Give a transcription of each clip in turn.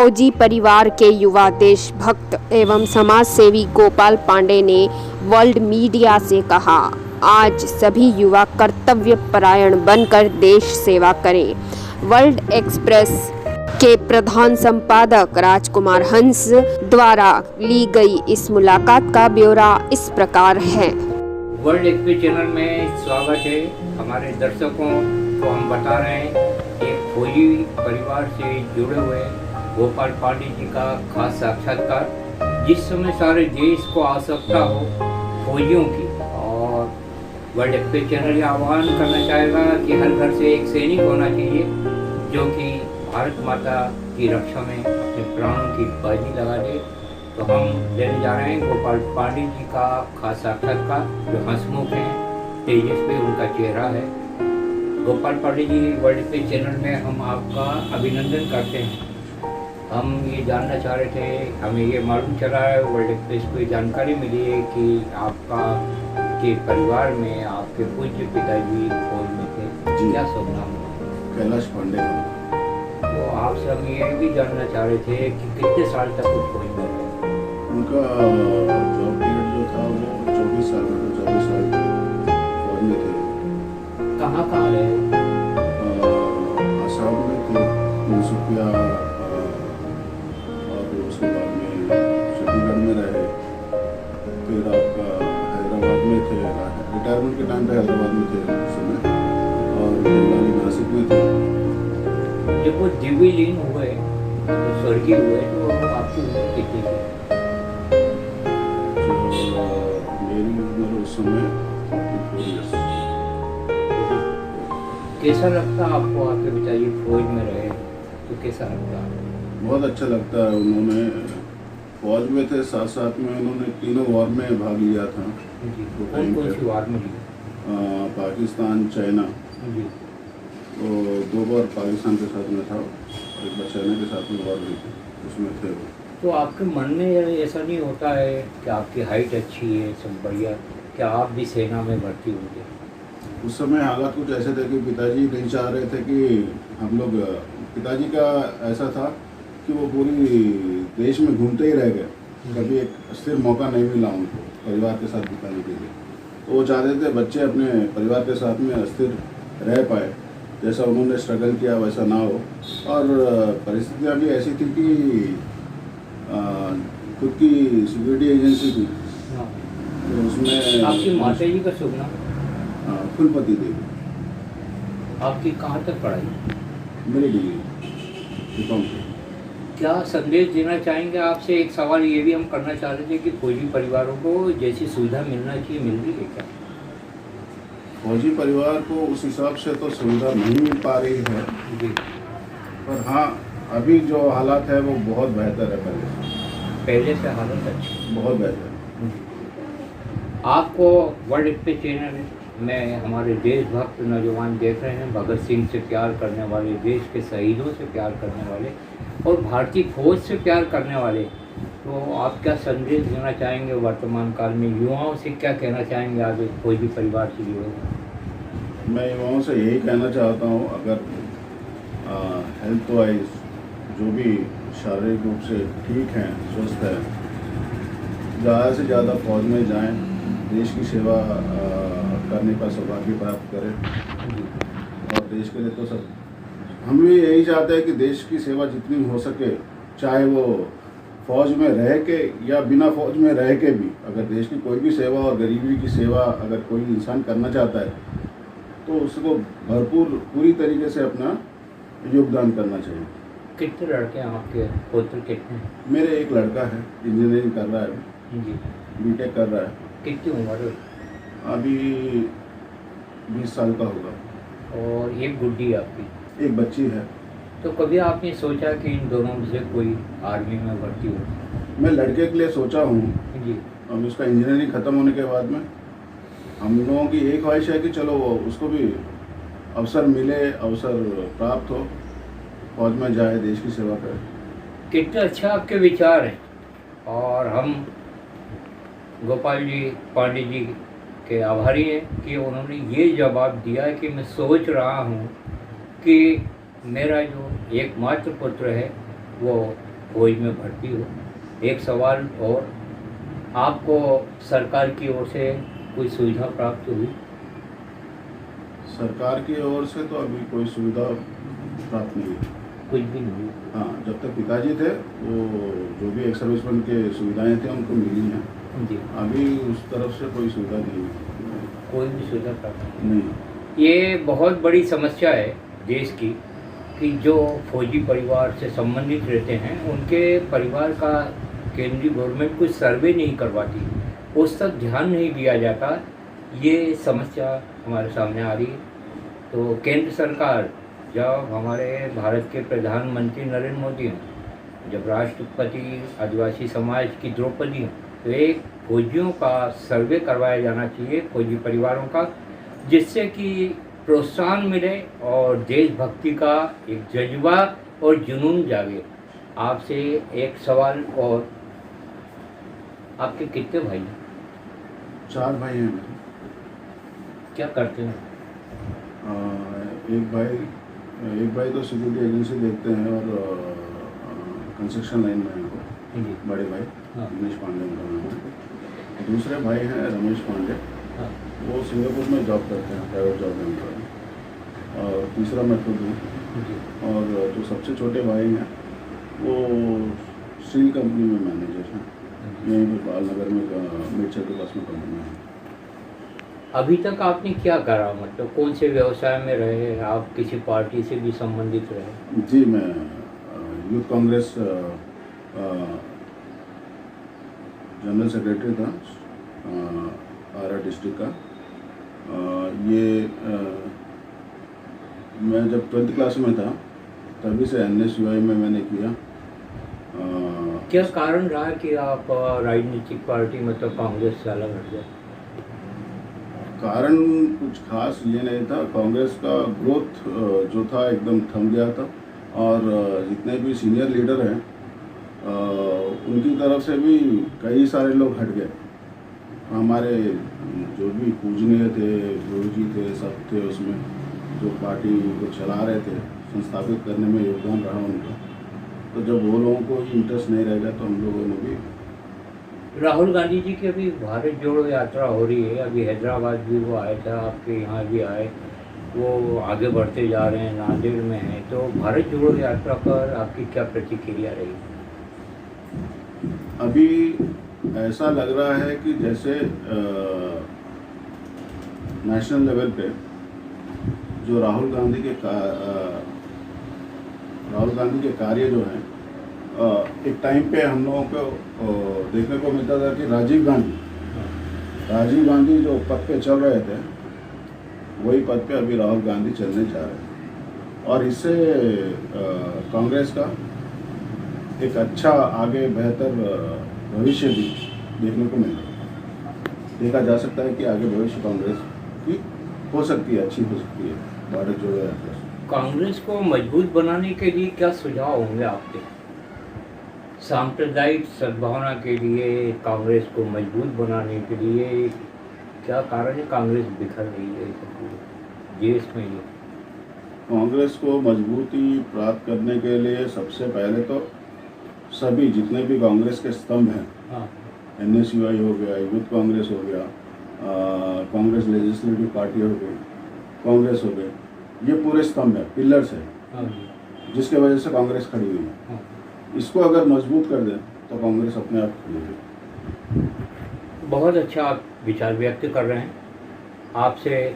फौजी परिवार के युवा देशभक्त एवं समाज सेवी गोपाल पांडे ने वर्ल्ड मीडिया से कहा, आज सभी युवा कर्तव्य परायण बनकर देश सेवा करें। वर्ल्ड एक्सप्रेस के प्रधान संपादक राजकुमार हंस द्वारा ली गई इस मुलाकात का ब्यौरा इस प्रकार है। वर्ल्ड एक्सप्रेस चैनल में स्वागत है। हमारे दर्शकों को हम बता रहे हैं कि फौजी परिवार से जुड़े हुए गोपाल पांडे जी का खास साक्षात्कार। जिस समय सारे देश को आवश्यकता हो फौजियों की, और वर्ल्ड एक्सप्रेस चैनल ये आह्वान करना चाहेगा कि हर घर से एक सैनिक होना चाहिए जो कि भारत माता की रक्षा में अपने प्राणों की बाजी लगा दे। तो हम लेने जा रहे हैं गोपाल पांडे जी का खास साक्षात्कार, जो हंसमुख हैं, तेजस्वी उनका चेहरा है। Gopal Pandey ji, world express channel में हम आपका अभिनंदन करते हैं। हम ये जानना चाह रहे थे, हमें ये मालूम चला है, वर्ल्ड एक्सप्रेस को ये जानकारी मिली है कि आपका के परिवार में आपके पूज्य पिताजी फौज में थे। क्या शुभ नाम? कैलाश पांडे। तो आपसे हम ये भी जानना चाह रहे थे कि कितने साल तक वो फौज में रहे? उनका जॉब पीरियड जो था वो 24 साल में, 24 साल फौज में थे। कहाँ रहे? आसाम में थे, तिनसुकिया, और उसके बाद में छत्तीसगढ़ में रहे। फिर आपका हैदराबाद में थे, रिटायरमेंट के टाइम पे हैदराबाद में थे उस समय, और बेंगाली नासिक में थे। जब वो दिव्य लीन हुए, स्वर्गीय हुए, तो आपकी उम्र कितनी थी? मेरी उम्र उस समय 44 ईयर्स। कैसा लगता आपको? आपके पिताजी फौज में रहे तो कैसा लगता? बहुत अच्छा लगता है। उन्होंने फौज में थे, साथ साथ में उन्होंने तीनों वॉर में भाग लिया था। जी, कौन सी वॉर में लिया? पाकिस्तान, चाइना। जी। तो 2 बार पाकिस्तान के साथ में था, एक बार चाइना के साथ में वॉर हुई थी, उसमें थे वो। तो आपके मन में ऐसा नहीं होता है कि आपकी हाइट अच्छी है, सब बढ़िया, क्या आप भी सेना में भर्ती होंगे? उस समय हालात कुछ ऐसे थे कि पिताजी नहीं चाह रहे थे कि हम लोग, पिताजी का ऐसा था कि वो पूरी देश में घूमते ही रह गए, कभी एक स्थिर मौका नहीं मिला उनको परिवार के साथ बिताने के लिए। तो वो चाहते थे बच्चे अपने परिवार के साथ में स्थिर रह पाए, जैसा उन्होंने स्ट्रगल किया वैसा ना हो। और परिस्थितियाँ भी ऐसी थी कि खुद की सिक्योरिटी एजेंसी थी, तो उसमें आपकी माता जी का शुभ नाम? फुलपति देवी। आपकी कहाँ तक पढ़ाई? मेरी डिग्री बीकॉम की। क्या संदेश देना चाहेंगे? आपसे एक सवाल ये भी हम करना चाह रहे थे कि फौजी परिवारों को जैसी सुविधा मिलना चाहिए मिल रही है क्या? फौजी परिवार को उस हिसाब से तो सुविधा नहीं मिल पा रही है जी, पर हाँ, अभी जो हालात है वो बहुत बेहतर है पहले से हालत अच्छी, बहुत बेहतर। आपको वर्ल्ड एक्सप्रेस चैनल में हमारे देशभक्त नौजवान देख रहे हैं, भगत सिंह से प्यार करने वाले, देश के शहीदों से प्यार करने वाले और भारतीय फौज से प्यार करने वाले। तो आप क्या संदेश देना चाहेंगे वर्तमान काल में युवाओं से? क्या कहना चाहेंगे आप एक फौजी परिवार से जुड़े? मैं युवाओं से यही कहना चाहता हूँ, अगर हेल्थ वाइज जो भी शारीरिक रूप से ठीक हैं, स्वस्थ है, ज़्यादा से ज़्यादा फौज में जाएं, देश की सेवा करने का सौभाग्य प्राप्त करें। और देश के लिए तो सब हम भी यही चाहते हैं कि देश की सेवा जितनी हो सके, चाहे वो फौज में रह के या बिना फौज में रह के भी, अगर देश की कोई भी सेवा और गरीबी की सेवा अगर कोई इंसान करना चाहता है तो उसको भरपूर पूरी तरीके से अपना योगदान करना चाहिए। कितने लड़के हैं आपके? पुत्र कितने? मेरे एक लड़का है, इंजीनियरिंग कर रहा है, जी, बीटेक कर रहा है। कितनी उम्र है? अभी 20 साल का होगा। और एक गुड्डी आपकी? एक बच्ची है। तो कभी आपने सोचा कि इन दोनों में से कोई आर्मी में भर्ती हो? मैं लड़के के लिए सोचा हूँ। जी। अब उसका इंजीनियरिंग ख़त्म होने के बाद में हम लोगों की एक ख्वाहिश है कि चलो वो उसको भी अवसर मिले, अवसर प्राप्त हो, फौज में जाए, देश की सेवा करे। कितने अच्छा आपके विचार हैं, और हम गोपाल जी पांडे जी के आभारी हैं कि उन्होंने ये जवाब दिया कि मैं सोच रहा हूँ कि मेरा जो एकमात्र पुत्र है वो फौज में भर्ती हो। एक सवाल और, आपको सरकार की ओर से कोई सुविधा प्राप्त हुई? सरकार की ओर से तो अभी कोई सुविधा प्राप्त नहीं है। कुछ भी नहीं? हाँ, जब तक पिताजी थे वो जो भी एक्स सर्विसमैन के सुविधाएं थी उनको मिली हैं। जी। अभी उस तरफ से कोई सुविधा नहीं है। कोई भी सुविधा प्राप्त नहीं। ये बहुत बड़ी समस्या है देश की कि जो फौजी परिवार से संबंधित रहते हैं उनके परिवार का केंद्रीय गवर्नमेंट कुछ सर्वे नहीं करवाती, उस तक ध्यान नहीं दिया जाता। ये समस्या हमारे सामने आ रही है। तो केंद्र सरकार, जब हमारे भारत के प्रधानमंत्री नरेंद्र मोदी हैं, जब राष्ट्रपति आदिवासी समाज की द्रौपदी हैं, तो एक फौजियों का सर्वे करवाया जाना चाहिए, फौजी परिवारों का, जिससे कि प्रोत्साहन मिले और देशभक्ति का एक जज्बा और जुनून जागे। आपसे एक सवाल और, आपके कितने भाई हैं? 4 भाई हैं मेरे। क्या करते हैं? एक भाई तो सिक्योरिटी एजेंसी देखते हैं और कंस्ट्रक्शन लाइन में हैं वो, जी। बड़े भाई हाँ। दिनेश पांडे उनका नाम है। दूसरे भाई हैं रमेश पांडे, हाँ। वो सिंगापुर में जॉब करते हैं, प्राइवेट जॉब में उनका। और तीसरा मैं खुद हूँ। जी। और जो सबसे छोटे भाई हैं वो स्टील कंपनी में मैनेजर हैं, यहीं पर बालनगर में मिर्चर के पास में कंपनी है। अभी तक आपने क्या करा, मतलब कौन से व्यवसाय में रहे आप? किसी पार्टी से भी संबंधित रहे? जी, मैं यूथ कांग्रेस जनरल सेक्रेटरी था आरा डिस्ट्रिक्ट का। मैं जब 12th क्लास में था तभी से NSUI में मैंने किया। क्या कारण रहा कि आप राजनीतिक पार्टी मतलब कांग्रेस से अलग हट गए? कारण कुछ खास ये नहीं था, कांग्रेस का ग्रोथ जो था एकदम थम गया था और जितने भी सीनियर लीडर हैं उनकी तरफ से भी कई सारे लोग हट गए। हमारे जो भी पूजनीय थे, गुरु जी थे, सब थे उसमें, जो पार्टी को चला रहे थे, संस्थापित करने में योगदान रहा उनका। तो जब वो लोगों को इंटरेस्ट नहीं रहेगा तो हम लोगों ने भी। राहुल गांधी जी की अभी भारत जोड़ो यात्रा हो रही है, अभी हैदराबाद भी वो आए थे, आपके यहाँ भी आए, वो आगे बढ़ते जा रहे हैं, नांदेड़ में हैं। तो भारत जोड़ो यात्रा पर आपकी क्या प्रतिक्रिया रही? अभी ऐसा लग रहा है कि जैसे नेशनल लेवल पे जो राहुल गांधी के कार्य जो हैं, एक टाइम पे हम लोगों को देखने को मिलता था कि राजीव गांधी जो पद पे चल रहे थे वही पद पे अभी राहुल गांधी चलने जा रहे हैं। और इससे कांग्रेस का एक अच्छा आगे बेहतर भविष्य भी देखने को मिल रहा है। देखा जा सकता है कि आगे भविष्य कांग्रेस की हो सकती है, अच्छी हो सकती है भारत जोड़ो यात्रा से। कांग्रेस को मजबूत बनाने के लिए क्या सुझाव होंगे आपके? सांप्रदायिक सद्भावना के लिए, कांग्रेस को मजबूत बनाने के लिए क्या कारण है कांग्रेस बिखर रही है देश में? ये कांग्रेस को मजबूती प्राप्त करने के लिए सबसे पहले तो सभी जितने भी कांग्रेस के स्तंभ हैं, हाँ। NSUI हो गया, यूथ कांग्रेस हो गया, कांग्रेस लेजिस्लेटिव पार्टी हो गई, कांग्रेस हो गई, ये पूरे स्तंभ है, पिलर्स है, हाँ। जिसके वजह से कांग्रेस खड़ी हुई है। हाँ। इसको अगर मजबूत कर दें तो कांग्रेस अपने आप खड़ी होगी। बहुत अच्छा आप विचार व्यक्त कर रहे हैं। आपसे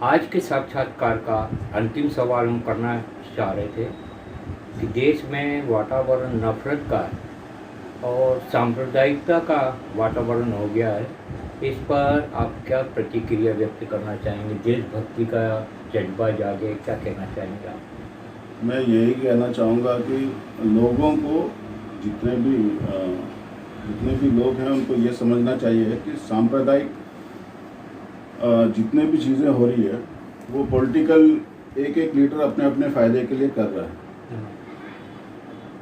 आज के साक्षात्कार का अंतिम सवाल हम करना चाह रहे थे कि देश में वातावरण नफरत का और सांप्रदायिकता का वातावरण हो गया है, इस पर आप क्या प्रतिक्रिया व्यक्त करना चाहेंगे? देशभक्ति का जज्बा जागे, क्या कहना चाहेंगे आप? मैं यही कहना चाहूँगा कि लोगों को जितने भी लोग हैं उनको ये समझना चाहिए कि सांप्रदायिक जितने भी चीज़ें हो रही है वो पॉलिटिकल एक लीडर अपने अपने फ़ायदे के लिए कर रहा है।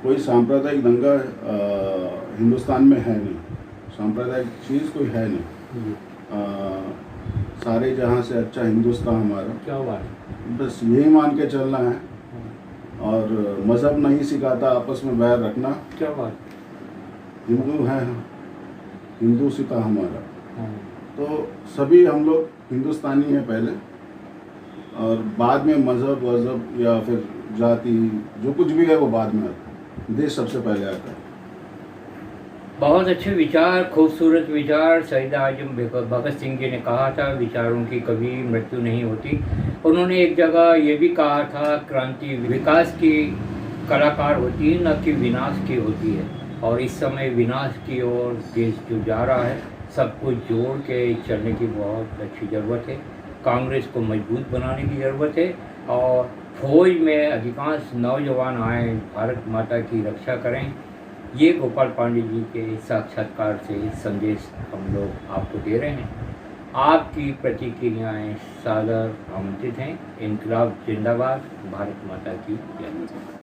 कोई सांप्रदायिक दंगा हिंदुस्तान में है नहीं, सांप्रदायिक चीज़ कोई है नहीं। सारे जहाँ से अच्छा हिंदुस्तान हमारा, क्या बात है। बस यही मान के चलना है और मज़हब नहीं सिखाता आपस में बैर रखना। क्या बात। हिंदू हैं हम, हिंदू सिता हमारा, हाँ। तो सभी हम लोग हिंदुस्तानी हैं पहले, और बाद में मज़हब वज़हब या फिर जाति जो कुछ भी है वो बाद में आता है, देश सबसे पहले आता है। बहुत अच्छे विचार, खूबसूरत विचार। शहीद आजम भगत सिंह जी ने कहा था विचारों की कभी मृत्यु नहीं होती। उन्होंने एक जगह ये भी कहा था क्रांति विकास की कलाकार होती है, न कि विनाश की होती है। और इस समय विनाश की ओर देश जो जा रहा है, सबको जोड़ के चलने की बहुत अच्छी ज़रूरत है। कांग्रेस को मजबूत बनाने की ज़रूरत है और फौज में अधिकांश नौजवान आए, भारत माता की रक्षा करें। ये गोपाल पांडे जी के साक्षात्कार से संदेश हम लोग आपको दे रहे हैं। आपकी प्रतिक्रियाएं सादर आमंत्रित हैं। इनकलाब जिंदाबाद, भारत माता की जय।